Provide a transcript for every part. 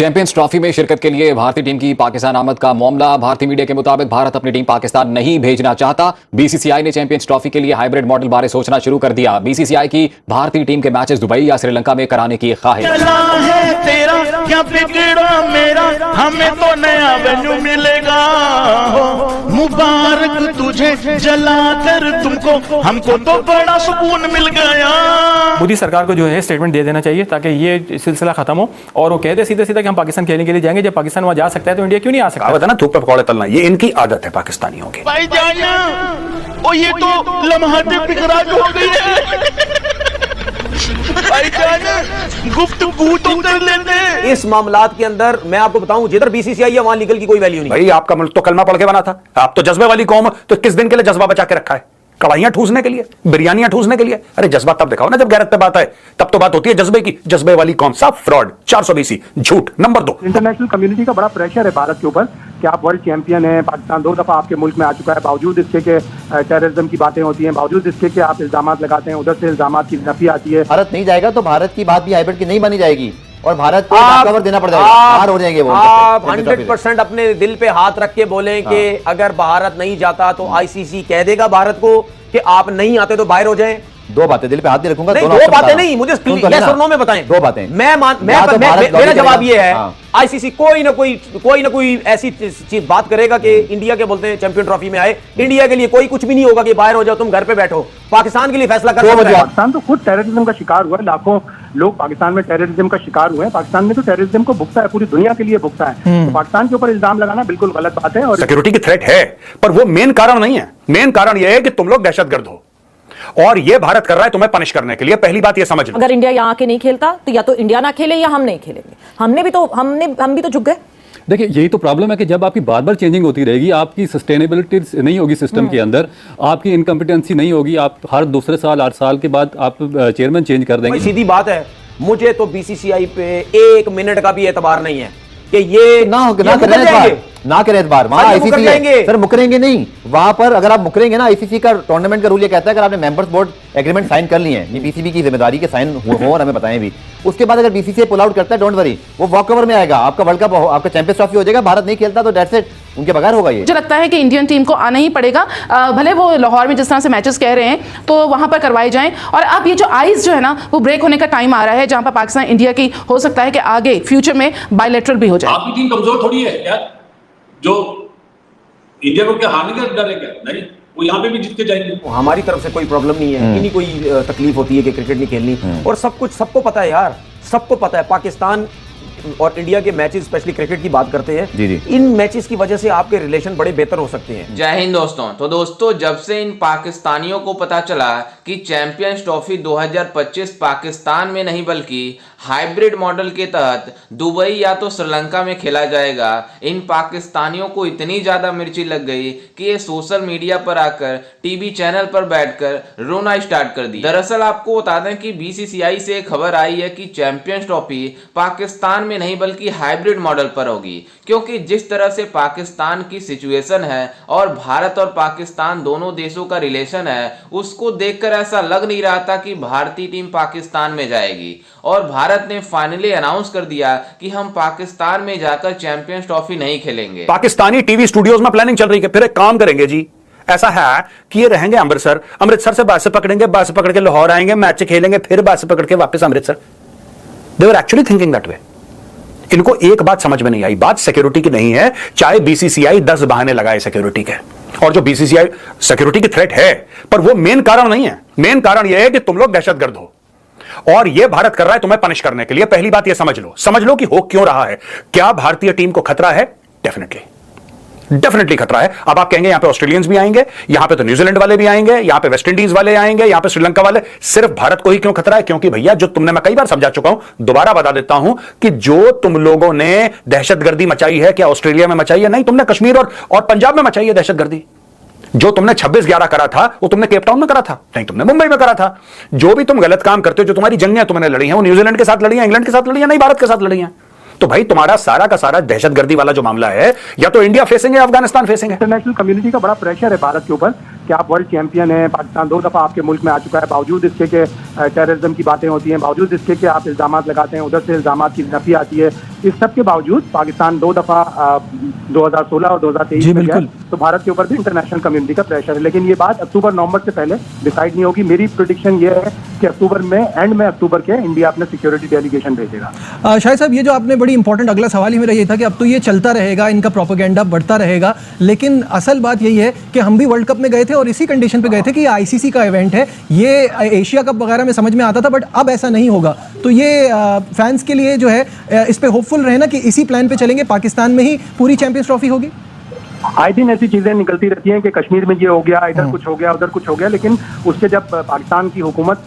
Champions trophy में शिरकत के लिए भारतीय टीम की पाकिस्तान आमद का मामला। भारतीय मीडिया के मुताबिक भारत अपनी टीम पाकिस्तान नहीं भेजना चाहता। बीसीसीआई ने चैंपियंस ट्रॉफी के लिए हाइब्रिड मॉडल बारे सोचना शुरू कर दिया। बीसीसीआई की भारतीय टीम के मैचेस दुबई या श्रीलंका में कराने की ख्वाहिश। हमें तो नया वेन्यू मिलेगा, मुबारक तुझे जलाकर तुमको, हमको तो बड़ा सुकून मिल गया। मोदी सरकार को जो है स्टेटमेंट दे देना चाहिए ताकि ये सिलसिला खत्म हो और वो कहते सीधे सीधे कि हम पाकिस्तान खेलने के लिए जाएंगे। जब पाकिस्तान वहां जा सकता है तो इंडिया क्यों नहीं आ सकता? कहावत है ना, थूक पे पकौड़े तलना, ये इनकी आदत है पाकिस्तानियों की। भाईजान ओ ये तो लम्हाते बिखराज हो गई है। भाईजान गुफ्तगू तो कर लेते। इस मामलात के अंदर मैं आपको बताऊं, जिधर बीसीसीआई है वहां लीगल की कोई वैल्यू नहीं। भाई आपका मुल्क तो कलमा पढ़ के बना था, आप तो जज्बे वाली कौम, तो किस दिन के लिए जज्बा बचा के रखा है? कढ़ाइयां ठूसने के लिए, बिरयानियां ठूसने के लिए? अरे जज्बा तब दिखाओ ना जब गैरत पे बात है, तब तो बात होती है जज्बे की। जज्बे वाली कौन सा फ्रॉड, 420 झूठ। नंबर 2, इंटरनेशनल कम्युनिटी का बड़ा प्रेशर है भारत के ऊपर कि आप वर्ल्ड चैंपियन हैं, पाकिस्तान 2 दफा आपके मुल्क में आ चुका है, बावजूद इसके कि टेररिज्म की बातें होती हैं, बावजूद इसके कि आप इल्जाम लगाते हैं, उधर से इल्जाम की नफी आती है। भारत नहीं जाएगा तो भारत की बात भी हाइब्रिड की नहीं मानी जाएगी और भारत को कवर देना पड़ जाएगा, बाहर हो जाएंगे वो। आप 100% अपने दिल पे हाथ रख के बोलें कि अगर भारत नहीं जाता तो आईसीसी कह देगा भारत को कि आप नहीं आते तो बाहर हो जाएं। दो बातें दिल पे हाथ नहीं रखूंगा। नहीं, दो बातें नहीं, मुझे यस और नो में बताएं। दो बातें मेरा जवाब ये है, आईसीसी कोई ना कोई ऐसी चीज बात करेगा कि इंडिया के बोलते हैं चैंपियन ट्रॉफी में आए, इंडिया के लिए कोई कुछ भी नहीं होगा कि बाहर हो जाओ, तुम घर पे बैठो। पाकिस्तान के लिए फैसला कर सकते हैं। पाकिस्तान तो खुद टेररिज्म का शिकार हुआ है, लाखों लोग पाकिस्तान में टेररिज्म का शिकार हुए हैं। पाकिस्तान में तो टेररिज्म को भुगता है, पूरी दुनिया के लिए भुगता है। तो पाकिस्तान के ऊपर इल्जाम लगाना बिल्कुल गलत बात है। और सिक्योरिटी की थ्रेट है, पर वो मेन कारण नहीं है। मेन कारण यह है कि तुम लोग दहशतगर्द हो और ये भारत कर रहा है तुम्हें पनिश करने के लिए। पहली बात ये समझ लो, अगर इंडिया यहाँ आके नहीं खेलता तो या तो इंडिया ना खेले या हम नहीं खेलेंगे। हम भी तो झुक गए। देखिए यही तो प्रॉब्लम है कि जब आपकी बार बार चेंजिंग होती रहेगी, आपकी सस्टेनेबिलिटी नहीं होगी सिस्टम के अंदर, आपकी इनकम्पिटेंसी नहीं होगी, आप हर दूसरे साल 8 साल के बाद आप चेयरमैन चेंज कर देंगे। सीधी बात है, मुझे तो बीसीसीआई पे 1 मिनट का भी एतबार नहीं है कि ये ना करे इस बार वहां आईसीसी है सर, मुकरेंगे नहीं वहां पर। अगर आप मुकरेंगे ना, आईसीसी का टूर्नामेंट का रूल ये कहता है अगर आपने मेंबर्स बोर्ड एग्रीमेंट साइन कर लिए हैं, ये पीसीबी की जिम्मेदारी के साइन हो और हमें बताएं भी, उसके बाद अगर बीसीसीआई पुल आउट करता है, डोंट वरी, वो वॉक ओवर में आएगा, आपका वर्ल्ड कप, आपका चैंपियंस ट्रॉफी हो जाएगा। भारत नहीं खेलता तो दैट्स इट, उनके बगैर होगा ये। मुझे लगता है कि इंडियन टीम को आना ही पड़ेगा, भले वो लाहौर में जिस तरह से मैचेस कह रहे हैं तो वहां पर करवाए जाएं। और अब ये जो आइस जो है ना, वो ब्रेक होने का टाइम आ रहा है, जहां पर पाकिस्तान इंडिया की हो सकता है कि आगे फ्यूचर में बायलैटरल भी हो जाए। आपकी टीम कमजोर थोड़ी है यार, जो इंडिया को क्या हारने का डर है क्या? नहीं, वो यहाँ पे भी जीत के जाएंगे। हमारी तरफ से कोई प्रॉब्लम नहीं है, इन्हीं कोई तकलीफ होती है कि क्रिकेट नहीं खेलनी। और सब कुछ सबको पता है यार, सबको पता है। पाकिस्तान और इंडिया के मैचेस, स्पेशली क्रिकेट की बात करते हैं, जी। इन मैचेस की वजह से आपके रिलेशन बड़े बेहतर हो सकते हैं। जय हिंद दोस्तों। तो दोस्तों, जब से इन पाकिस्तानियों को पता चला कि चैंपियंस ट्रॉफी 2025 पाकिस्तान में नहीं बल्कि हाइब्रिड मॉडल के तहत दुबई या तो श्रीलंका में खेला जाएगा, इन पाकिस्तानियों को इतनी ज्यादा मिर्ची लग गई कि ये सोशल मीडिया पर आकर टीवी चैनल पर बैठकर रोना स्टार्ट कर दी। दरअसल आपको बता दें कि बीसीसीआई से खबर आई है कि चैंपियंस ट्रॉफी पाकिस्तान में नहीं बल्कि हाइब्रिड मॉडल पर होगी, क्योंकि जिस तरह से पाकिस्तान की सिचुएशन है और भारत और पाकिस्तान दोनों देशों का रिलेशन है, उसको देखकर ऐसा लग नहीं रहा था कि भारतीय टीम पाकिस्तान में जाएगी। और भारत ने फाइनली अनाउंस कर दिया कि हम पाकिस्तान में जाकर चैंपियंस ट्रॉफी नहीं खेलेंगे। पाकिस्तानी टीवी स्टूडियोज में प्लानिंग चल रही है। फिर एक काम करेंगे जी, ऐसा है कि ये रहेंगे अमृतसर से बस पकड़ेंगे, बस पकड़ के लाहौर आएंगे, मैच खेलेंगे, फिर बस पकड़ के वापस Amritsar. They were actually thinking that way. इनको एक बात समझ में नहीं आई, बात सिक्योरिटी की नहीं है, चाहे बीसीसीआई 10 बहाने लगाए सिक्योरिटी के। और जो बीसीसीआई सिक्योरिटी की थ्रेट है, पर वो मेन कारण नहीं है। मेन कारण यह है कि तुम लोग दहशतगर्द हो और यह भारत कर रहा है तुम्हें पनिश करने के लिए। पहली बात यह समझ लो कि हो क्यों रहा है। क्या भारतीय टीम को खतरा है? डेफिनेटली खतरा है। अब आप कहेंगे यहां पे ऑस्ट्रेलियंस भी आएंगे, यहां पे तो न्यूजीलैंड वाले भी आएंगे, यहां पे वेस्ट इंडीज वाले आएंगे, यहां पे श्रीलंका वाले। सिर्फ भारत को ही क्यों खतरा है? क्योंकि भैया, जो तुमने, मैं कई बार समझा चुका हूं, दोबारा बता देता हूं कि जो तुम लोगों ने दहशतगर्दी मचाई है, क्या ऑस्ट्रेलिया में मचाई है? नहीं, तुमने कश्मीर और पंजाब में मचाई है दहशतगर्दी। जो तुमने 26/11 करा था वो तुमने केप टाउन में करा था, नहीं तुमने मुंबई में करा था। जो भी तुम गलत काम करते हो, जो तुम्हारी जंगें तुमने लड़ी हैं, वो न्यूजीलैंड के साथ लड़ी हैं, इंग्लैंड के साथ लड़ी हैं, नहीं भारत के साथ लड़ी हैं। तो भाई तुम्हारा सारा का सारा दहशतगर्दी वाला जो मामला है, या तो इंडिया फेसिंग है, अफगानिस्तान फेसिंग है। इंटरनेशनल कम्युनिटी का बड़ा प्रेशर है भारत के ऊपर कि आप वर्ल्ड चैंपियन हैं, पाकिस्तान 2 दफ़ा आपके मुल्क में आ चुका है, बावजूद इसके कि टेररिज्म की बातें होती हैं, बावजूद इसके कि आप इल्ज़ाम लगाते हैं, उधर से इल्ज़ाम की नफ़ी आती है, इस सब के बावजूद पाकिस्तान 2 दफ़ा 2016 और 2023 में गया, तो भारत के ऊपर भी इंटरनेशनल कम्युनिटी का प्रेशर है। लेकिन ये बात अक्टूबर-नवंबर से पहले डिसाइड नहीं होगी। मेरी प्रेडिक्शन ये है कि अक्टूबर में, एंड में अक्टूबर के, इंडिया अपने सिक्योरिटी डेलीगेशन भेजेगा। शाहिद साहब, ये जो आपने बड़ी इंपॉर्टेंट अगला सवाल ही मेरा ये था कि अब तो ये चलता रहेगा, इनका प्रोपेगेंडा बढ़ता रहेगा, लेकिन असल बात यही है कि हम भी वर्ल्ड कप में गए थे और इसी कंडीशन पे गए थे कि ये आईसीसी का इवेंट है, ये एशिया कप वगैरह में समझ में आता था, बट अब ऐसा नहीं होगा। तो ये फैंस के लिए जो है इस पे होपफुल रहे ना कि इसी प्लान पे चलेंगे, पाकिस्तान में ही पूरी चैंपियंस ट्रॉफी होगी। आए दिन ऐसी चीजें निकलती रहती हैं कि कश्मीर में ये हो गया, इधर कुछ हो गया, उधर कुछ हो गया, लेकिन उसके जब पाकिस्तान की हुकूमत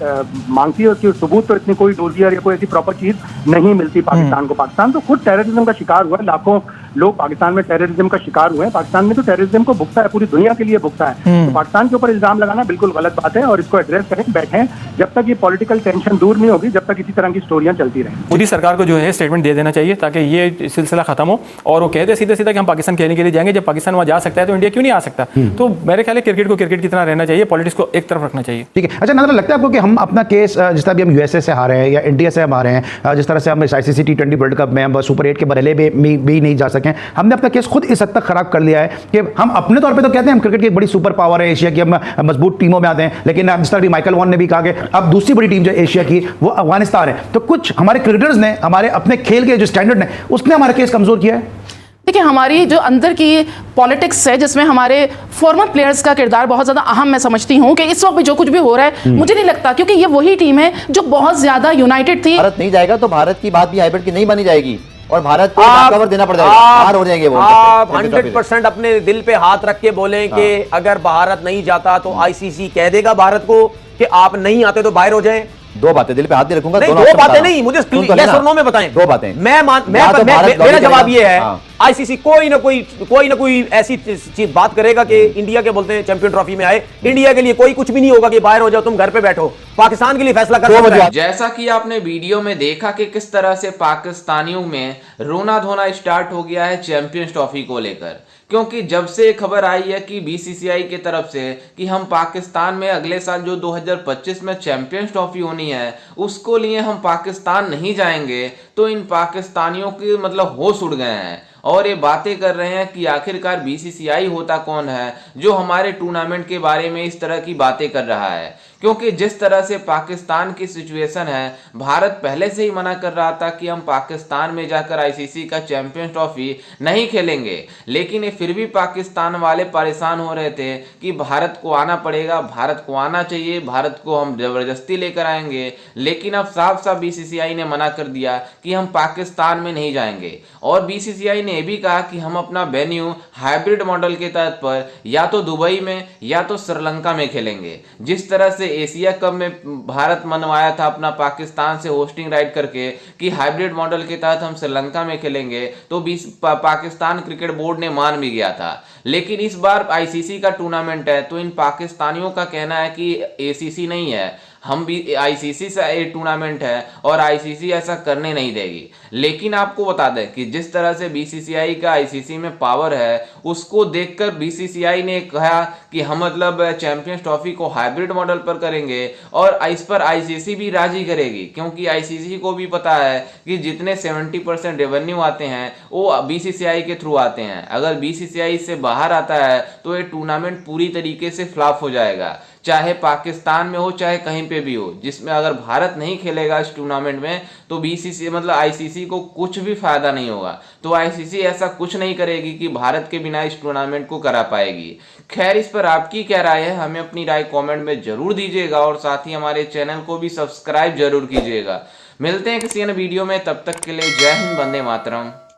मांगती है उसकी सबूत, तो इतनी कोई डोजियर या कोई ऐसी प्रॉपर चीज नहीं मिलती पाकिस्तान को। पाकिस्तान तो खुद टेररिज्म का शिकार हुआ है, लाखों लोग पाकिस्तान में टेररिज्म का शिकार हुए हैं। पाकिस्तान में तो टेररिज्म को भुगता है, पूरी दुनिया के लिए भुगता है। तो पाकिस्तान के ऊपर इल्जाम लगाना बिल्कुल गलत बात है और इसको एड्रेस करें, बैठें। जब तक ये पॉलिटिकल टेंशन दूर नहीं होगी, जब तक इसी तरह की स्टोरियां चलती रहें। मोदी सरकार को जो है स्टेटमेंट दे देना चाहिए ताकि ये सिलसिला खत्म हो और वो कहते सीधे सीधा कि हम पाकिस्तान खेलने के लिए जाएंगे। जब पाकिस्तान वहाँ जा सकता है तो इंडिया क्यों नहीं आ सकता? तो मेरे ख्याल है क्रिकेट को क्रिकेट की तरह रहना चाहिए, पॉलिटिक्स को एक तरफ रखना चाहिए। ठीक है। अच्छा, नजर लगता है आपको कि हम अपना केस, जिस तरह भी हम यूएसए से हारे हैं या इंडिया से हम हारे हैं, जिस तरह से हम आईसीसी T20 वर्ल्ड कप में हम सुपर 8 के बरेले में भी नहीं जा सके, हमने अपना केस खुद इस हद तक खराब कर लिया है कि हम अपने तौर पे तो कहते हैं हम क्रिकेट की एक बड़ी सुपर पावर है एशिया की, हम मजबूत टीमों में आते हैं, लेकिन जिस तरह भी माइकल वॉन ने भी कहा कि अब दूसरी बड़ी टीम जो एशिया की वो अफगानिस्तान है। तो कुछ हमारे क्रिकेटर्स ने, हमारे अपने खेल के जो स्टैंडर्ड ने, उसने हमारा केस कमजोर किया है। देखिए, हमारी जो अंदर की पॉलिटिक्स है जिसमें हमारे फॉर्मर प्लेयर्स का किरदार बहुत ज़्यादा अहम मैं समझती हूँ कि इस वक्त भी जो कुछ भी हो रहा है मुझे नहीं लगता, क्योंकि ये वही टीम है जो बहुत ज़्यादा यूनाइटेड थी। भारत नहीं जाएगा तो भारत की बात भी हाइब्रिड की नहीं मानी जाएगी और भारत को कवर देना पड़ जाएगा, बाहर हो जाएंगे वो। आप 100% अपने दिल पे हाथ रख के बोलें कि अगर भारत नहीं जाता तो आईसीसी कह देगा भारत को कि आप नहीं आते तो बाहर हो जाए। दो बातें दिल पे हाथ नहीं रखूंगा, दो बातें नहीं, मुझे यस और नो में बताएं। दो बातें मेरा जवाब ये है, आईसीसी कोई ना कोई ऐसी चीज बात करेगा कि इंडिया के बोलते हैं चैंपियन ट्रॉफी में आए, इंडिया के लिए कोई कुछ भी नहीं होगा कि बाहर हो जाओ, तुम घर पे बैठो, पाकिस्तान के लिए फैसला कर सकता है। जैसा कि आपने वीडियो में देखा कि किस तरह से पाकिस्तानियों में रोना धोना स्टार्ट हो गया है चैंपियंस ट्रॉफी को लेकर, क्योंकि जब से खबर आई है कि बीसीसीआई की तरफ से कि हम पाकिस्तान में अगले साल जो 2025 में चैंपियंस ट्रॉफी होनी है उसको लिए हम पाकिस्तान नहीं जाएंगे, तो इन पाकिस्तानियों के मतलब होश उड़ गए हैं और ये बातें कर रहे हैं कि आखिरकार बीसीसीआई होता कौन है जो हमारे टूर्नामेंट के बारे में इस तरह की बातें कर रहा है। क्योंकि जिस तरह से पाकिस्तान की सिचुएशन है, भारत पहले से ही मना कर रहा था कि हम पाकिस्तान में जाकर आईसीसी का चैंपियंस ट्रॉफी नहीं खेलेंगे, लेकिन ये फिर भी पाकिस्तान वाले परेशान हो रहे थे कि भारत को आना पड़ेगा, भारत को आना चाहिए, भारत को हम जबरदस्ती लेकर आएंगे। लेकिन अब साफ साफ बीसीसीआई ने मना कर दिया कि हम पाकिस्तान में नहीं जाएंगे और बीसीसीआई ने यह भी कहा कि हम अपना वेन्यू हाइब्रिड मॉडल के तहत पर या तो दुबई में या तो श्रीलंका में खेलेंगे। जिस तरह से एशिया कप में भारत मनवाया था अपना पाकिस्तान से होस्टिंग राइट करके कि हाइब्रिड मॉडल के तहत हम श्रीलंका में खेलेंगे, तो पाकिस्तान क्रिकेट बोर्ड ने मान भी गया था। लेकिन इस बार आईसीसी का टूर्नामेंट है तो इन पाकिस्तानियों का कहना है कि एसीसी नहीं है, हम भी आईसीसी से एक टूर्नामेंट है और आईसीसी ऐसा करने नहीं देगी। लेकिन आपको बता दें कि जिस तरह से बीसीसीआई का आईसीसी में पावर है उसको देखकर बीसीसीआई ने कहा कि हम मतलब चैंपियंस ट्रॉफी को हाइब्रिड मॉडल पर करेंगे और इस पर आईसीसी भी राजी करेगी, क्योंकि आईसीसी को भी पता है कि जितने 70% रेवेन्यू आते हैं वो बीसीसीआई के थ्रू आते हैं। अगर बीसीसीआई से बाहर आता है तो ये टूर्नामेंट पूरी तरीके से फ्लॉप हो जाएगा, चाहे पाकिस्तान में हो चाहे कहीं पे भी हो। जिसमें अगर भारत नहीं खेलेगा इस टूर्नामेंट में तो बीसीसी मतलब आईसीसी को कुछ भी फायदा नहीं होगा। तो आईसीसी ऐसा कुछ नहीं करेगी कि भारत के बिना इस टूर्नामेंट को करा पाएगी। खैर, इस पर आपकी क्या राय है हमें अपनी राय कमेंट में जरूर दीजिएगा और साथ ही हमारे चैनल को भी सब्सक्राइब जरूर कीजिएगा। मिलते हैं किसी अन्य वीडियो में, तब तक के लिए जय हिंद, वंदे मातरम।